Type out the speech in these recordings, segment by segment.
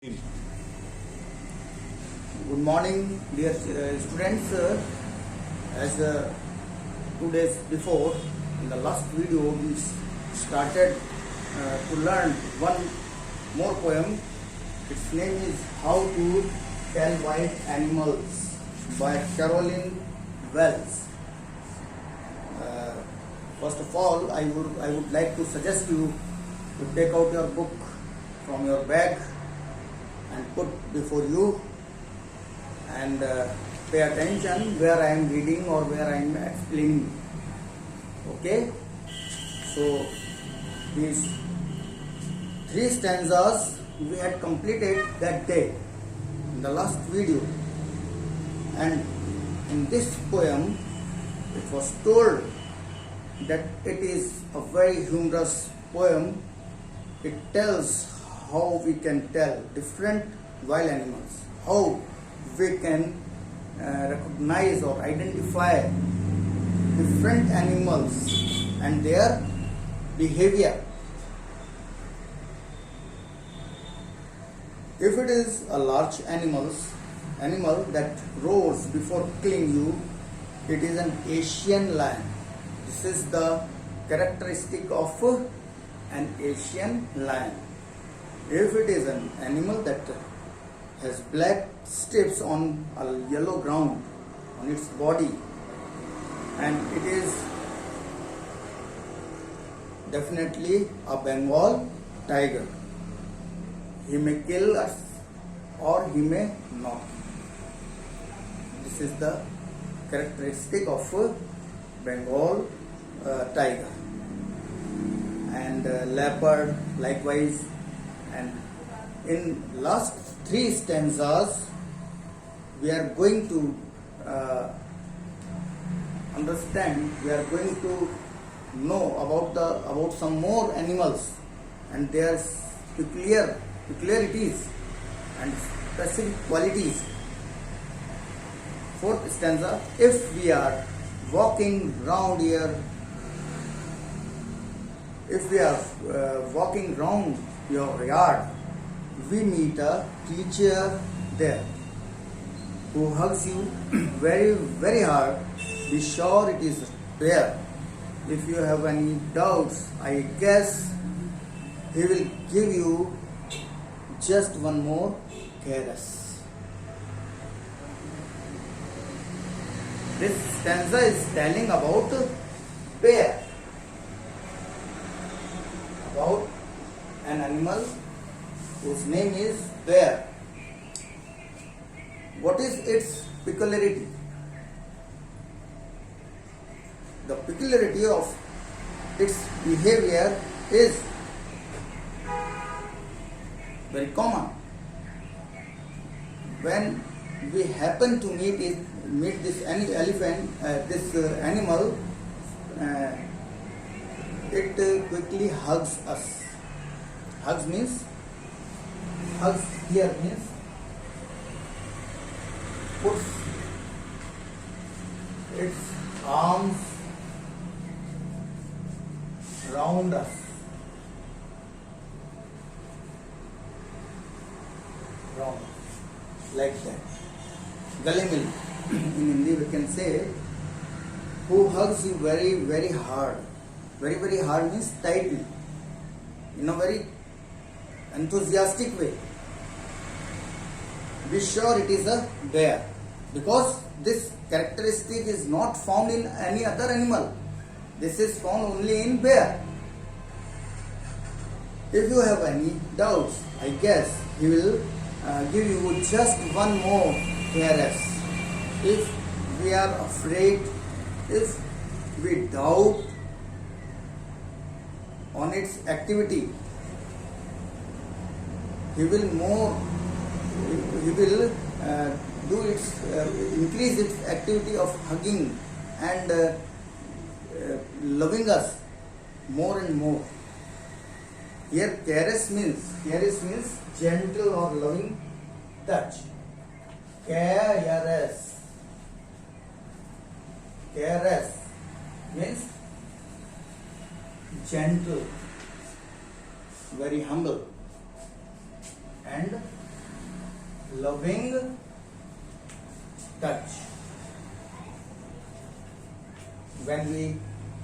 Good morning, dear students. As 2 days before, in the last video, we started to learn one more poem. Its name is How to Tell White Animals by Caroline Wells. First of all, I would like to suggest you to take out your book from your bag and put before you and pay attention where I am reading or where I am explaining. Okay, so these 3 stanzas we had completed that day in the last video, and in this poem it was told that it is a very humorous poem. It tells how we can tell different wild animals, how we can recognize or identify different animals and their behavior. If it is a large animal that roars before killing you, it is an Asian lion. This is the characteristic of an Asian lion. If it is an animal that has black stripes on a yellow ground on its body, and it is definitely a Bengal tiger. He may kill us or he may not. This is the characteristic of Bengal tiger. And leopard likewise. And in last 3 stanzas we are going to understand, we are going to know about some more animals and their peculiarities and specific qualities. 4th stanza: if we are walking round here, if we are walking round your yard, we meet a teacher there who hugs you very, very hard. Be sure it is bear. If you have any doubts, I guess he will give you just one more caress. This stanza is telling about bear, about an animal whose name is bear. What is its peculiarity? The peculiarity of its behavior is very common. When we happen to meet this animal, it quickly hugs us. Hugs here means puts its arms round us. Round, like that. Gale mein, in Hindi we can say, who hugs you very, very hard. Very, very hard means tightly, in a very enthusiastic way. Be sure it is a bear, because this characteristic is not found in any other animal. This is found only in bear. If you have any doubts, I guess he will give you just one more caress. If we are afraid, if we doubt on its activity, he will increase its activity of hugging and loving us more and more. Here caress means gentle or loving touch. Caress means gentle, very humble and loving touch. When we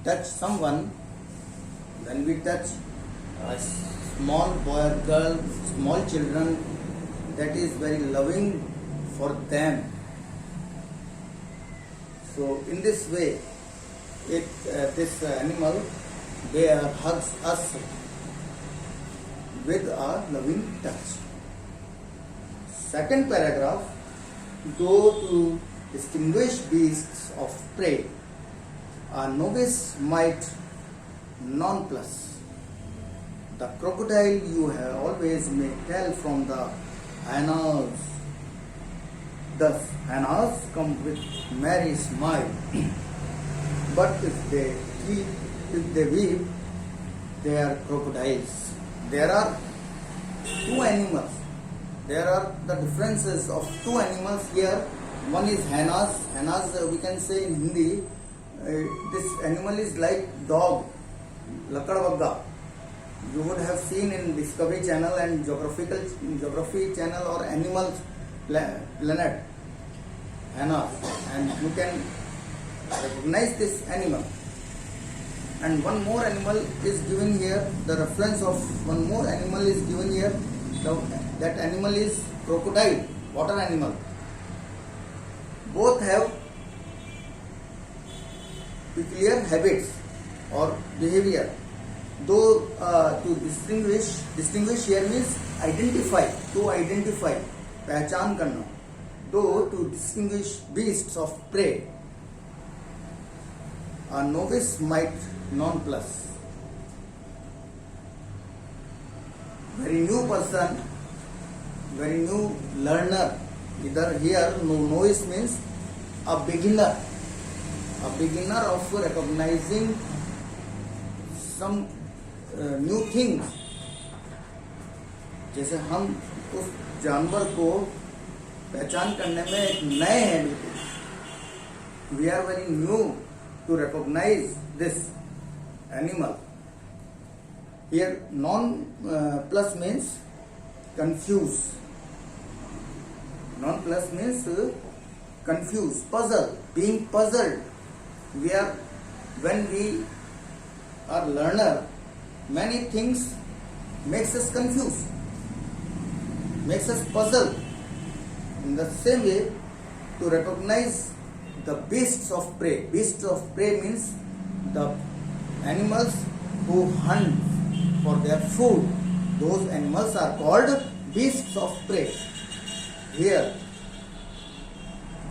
touch someone, when we touch a small boy or girl, small children, that is very loving for them. So in this way, this animal hugs us with a loving touch. Second paragraph, though to distinguish beasts of prey, a novice might nonplus. The crocodile you have always may tell from the hyenas. Thus, hyenas come with merry smile. But if they weep, they are crocodiles. There are two animals. There are the differences of two animals here. One is hyenas. Hyenas, we can say in Hindi, this animal is like dog, lakadbagga. You would have seen in Discovery Channel and Geography Channel or Animal Planet, hyenas, and you can recognize this animal. And one more animal is given here. The reference of one more animal is given here. That animal is crocodile, water animal. Both have peculiar habits or behavior. Though to distinguish here means identify, पहचान करना. Though to distinguish beasts of prey, a novice might nonplus. Very new person, very new learner. Either here novice means a beginner of recognizing some new things. जैसे हम उस जानवर को पहचान करने में एक नए हैं बिल्कुल. We are very new to recognise this animal. Here nonplus means confuse. Nonplus means confuse, puzzle, being puzzled. We are, when we are learner, many things makes us confused, makes us puzzled. In the same way, to recognize the beasts of prey. Beasts of prey means the animals who hunt for their food. Those animals are called beasts of prey. Here,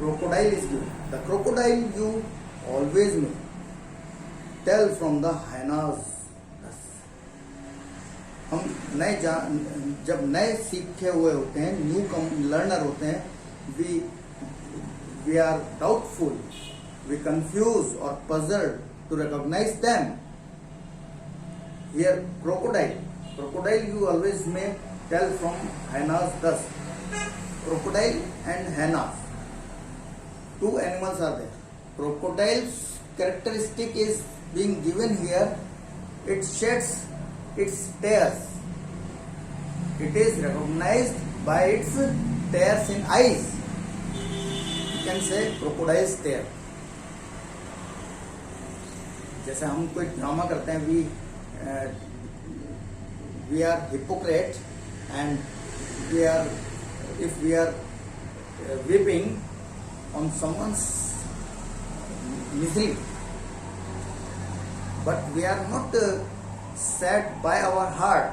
crocodile is given. The crocodile you always know. Tell from the hyenas. हम जब नए सीखे हुए होते हैं, new learner होते हैं, we are doubtful, we confuse or puzzled to recognize them. Here crocodile you always may tell from hyenas. Thus, crocodile and hyenas, two animals are there. Crocodile's characteristic is being given here. It sheds its tears. It is recognized by its tears in eyes. You can say crocodile's tear. जैसे हम कोई drama करते हैं, we are hypocrite, and if we are weeping on someone's misery, but we are not sad by our heart.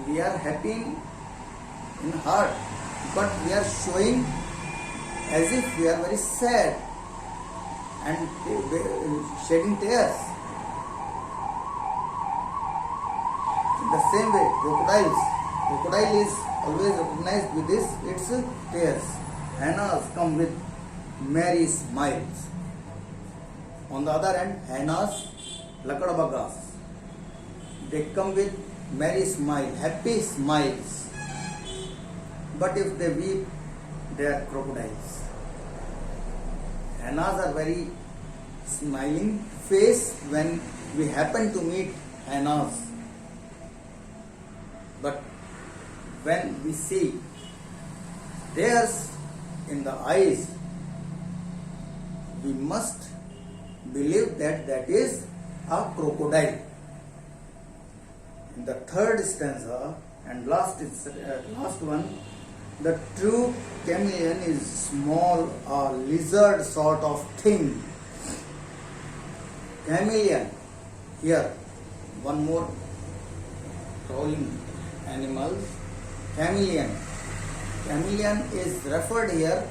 We are happy in heart, but we are showing as if we are very sad and shedding tears. In the same way, crocodile is always recognized with its tears. Hyenas come with merry smiles. On the other hand, hyenas, lakadbaggas, they come with merry smile, happy smiles. But if they weep, they are crocodiles. Hyenas are very smiling face when we happen to meet hyenas. But when we see tears in the eyes, we must believe that that is a crocodile. In the third stanza and last one, the true chameleon is small, a lizard sort of thing. Chameleon, here one more crawling animal, chameleon. Chameleon is referred here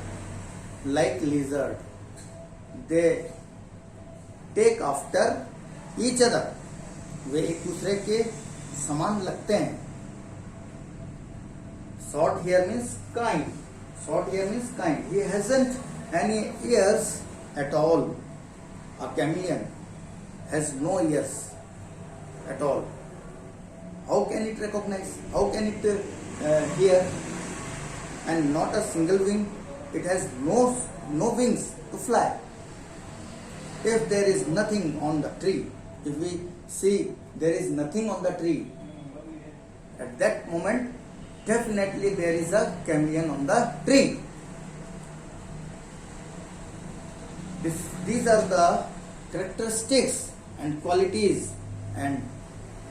like lizard. They take after each other. वे एक दूसरे के समान लगते हैं. Short here means kind. Short here means kind. He hasn't any ears at all. A chameleon has no ears at all. How can it recognize? How can it hear? And not a single wing. It has no wings to fly. If there is nothing on the tree, if we see there is nothing on the tree, at that moment definitely there is a chameleon on the tree. These are the characteristics and qualities and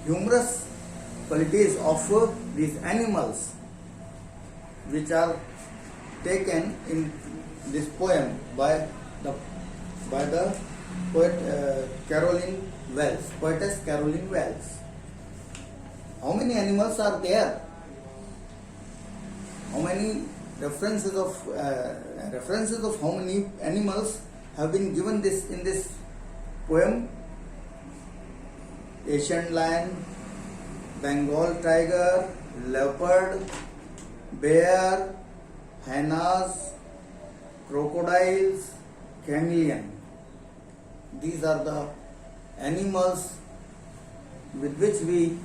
humorous qualities of these animals, which are taken in this poem by the poet Caroline Wells, poetess Caroline Wells. How many animals are there? How many references of how many animals have been given in this poem? Asian lion, Bengal tiger, leopard, bear, hyenas, crocodiles, chameleon. These are the animals with which we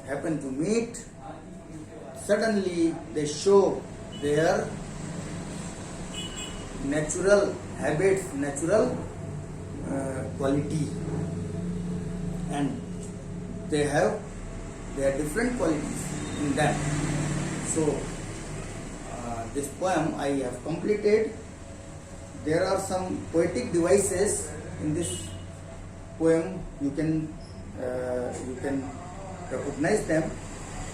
happen to meet. Suddenly they show their natural habits, natural quality, and they have their different qualities in them. So this poem I have completed. There are some poetic devices in this poem. You can recognize them.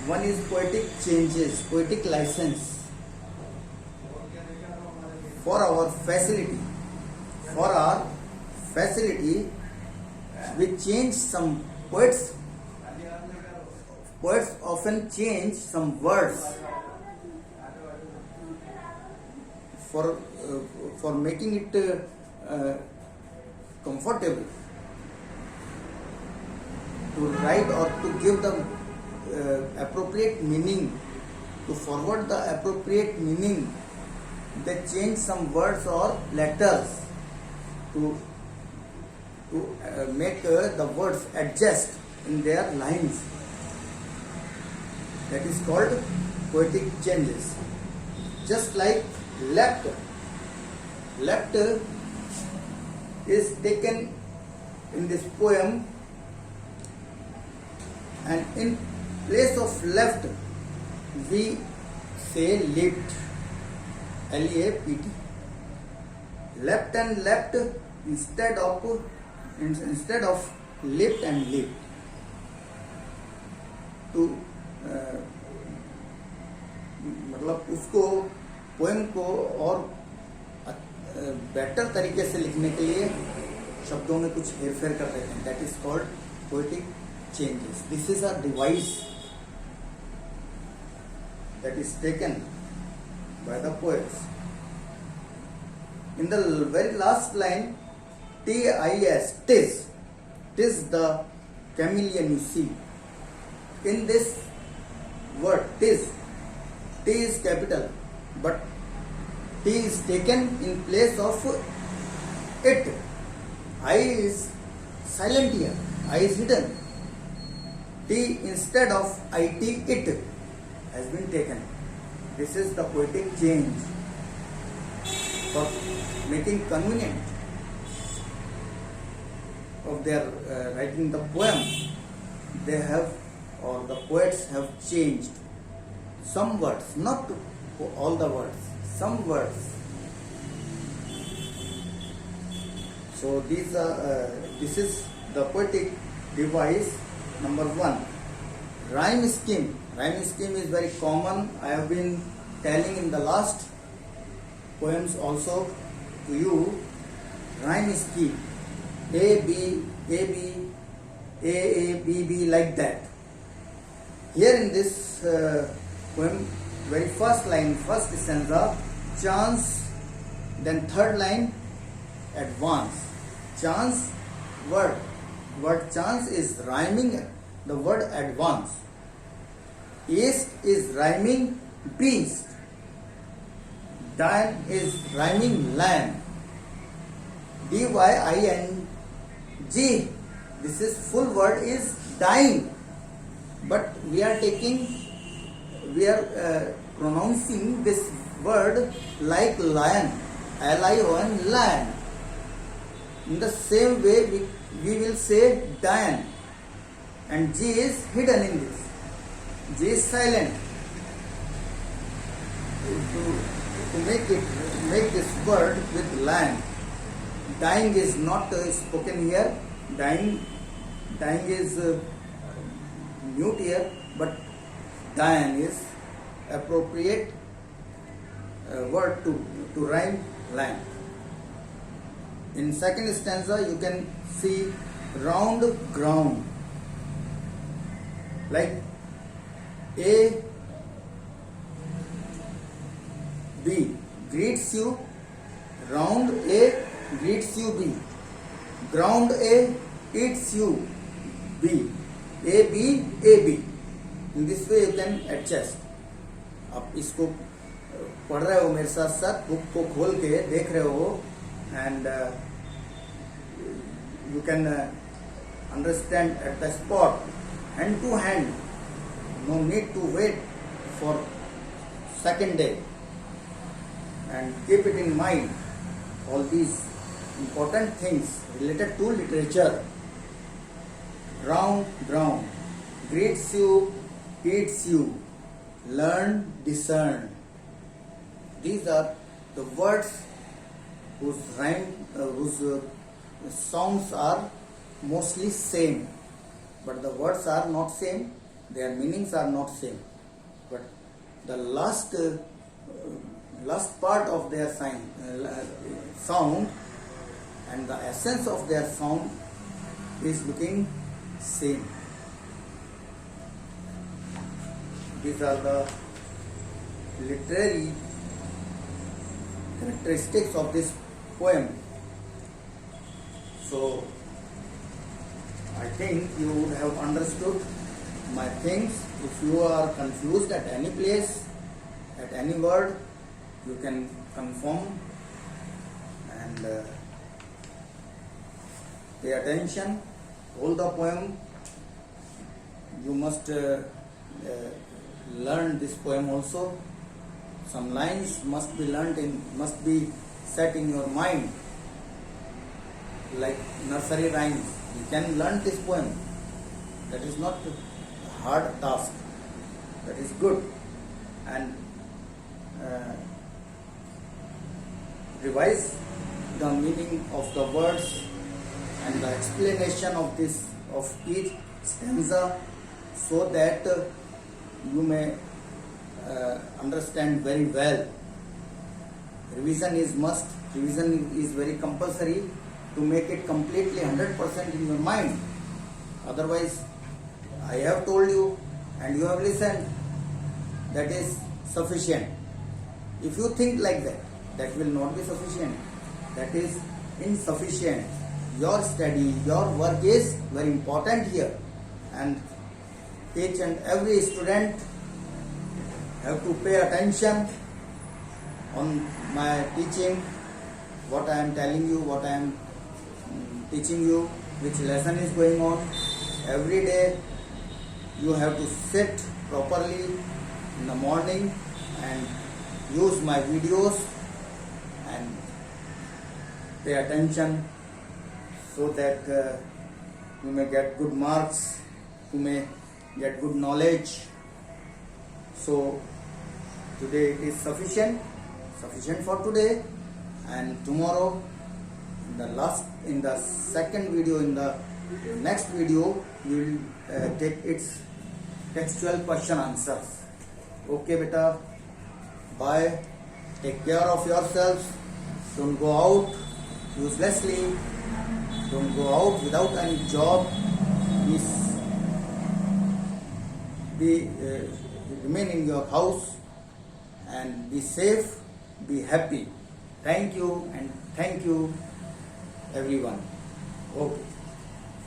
One is poetic changes, poetic license. For our facility, we change some poets. Poets often change some words for making it comfortable to write or to give the appropriate meaning, to forward the appropriate meaning. They change some words or letters to make the words adjust in their lines. That is called poetic changes. Just like left is taken in this poem, and in place of left we say leapt, L-E-A-P-T. Left and leapt instead of leapt and leapt. To मतलब उसको poem को और better तरीके से लिखने के लिए शब्दों में कुछ हेरफेर कर देते हैं. That is called poetic changes. This is a device that is taken by the poets. In the very last line, T-I-S, tis the chameleon you see. In this word, tis, T is capital, but T is taken in place of it. I is silent here, I is hidden. T instead of it, it has been taken. This is the poetic change. For making convenient of their writing the poem, they have, or the poets have changed some words, not all the words, some words. So this is the poetic device number 1. Rhyme scheme. Rhyme scheme is very common. I have been telling in the last poems also to you. Rhyme scheme. A, B, A, B, A, B, B, like that. Here in this poem, very first line, first stanza, chance, then third line, advance. Chance word chance is rhyming the word advance. East is rhyming beast. Dine is rhyming land. D-Y-I-N-G. This is full word is dying. But we are pronouncing this word like lion. L-I-O-N, lion. In the same way we will say Diane, and G is hidden in this. G is silent. To make this word with lion. Dying is not spoken here. Dying is mute here, but Diane is appropriate word to rhyme lion. In second stanza, you can see round ground. Like A, B greets you, round A greets you B. Ground A eats you B. A, B, A, B. In this way you can adjust. आप इसको पढ़ रहे हो मेरे साथ साथ, book को खोल के देख रहे हो, and you can understand at the spot, hand to hand. No need to wait for second day. And keep it in mind, all these important things related to literature. Round, ground, greets you, eats you, learn, discern. These are the words whose sounds are mostly same, but the words are not same, their meanings are not same. But the last part of their sound and the essence of their sound is looking same. These are the literary characteristics of this poem. So I think you would have understood my things. If you are confused at any place, at any word, you can confirm and pay attention. Hold the poem. You must learn this poem also. Some lines must be set in your mind, like nursery rhymes. You can learn this poem. That is not a hard task. That is good. And revise the meaning of the words and the explanation of each stanza, so that you may understand very well. Revision is must. Revision is very compulsory to make it completely 100% in your mind. Otherwise, I have told you and you have listened, that is sufficient. If you think like that, that will not be sufficient. That is insufficient. Your study, your work is very important here, and each and every student have to pay attention on my teaching, what I am telling you, what I am teaching you, which lesson is going on. Every day you have to sit properly in the morning and use my videos and pay attention, so that you may get good marks, you may get good knowledge. So today it is sufficient. sufficient for today, and tomorrow in the second video, in the next video, we will take its textual question answers. Okay beta, bye, take care of yourselves, don't go out uselessly, don't go out without any job, remain in your house and be safe, be happy. Thank you, and thank you everyone. Okay.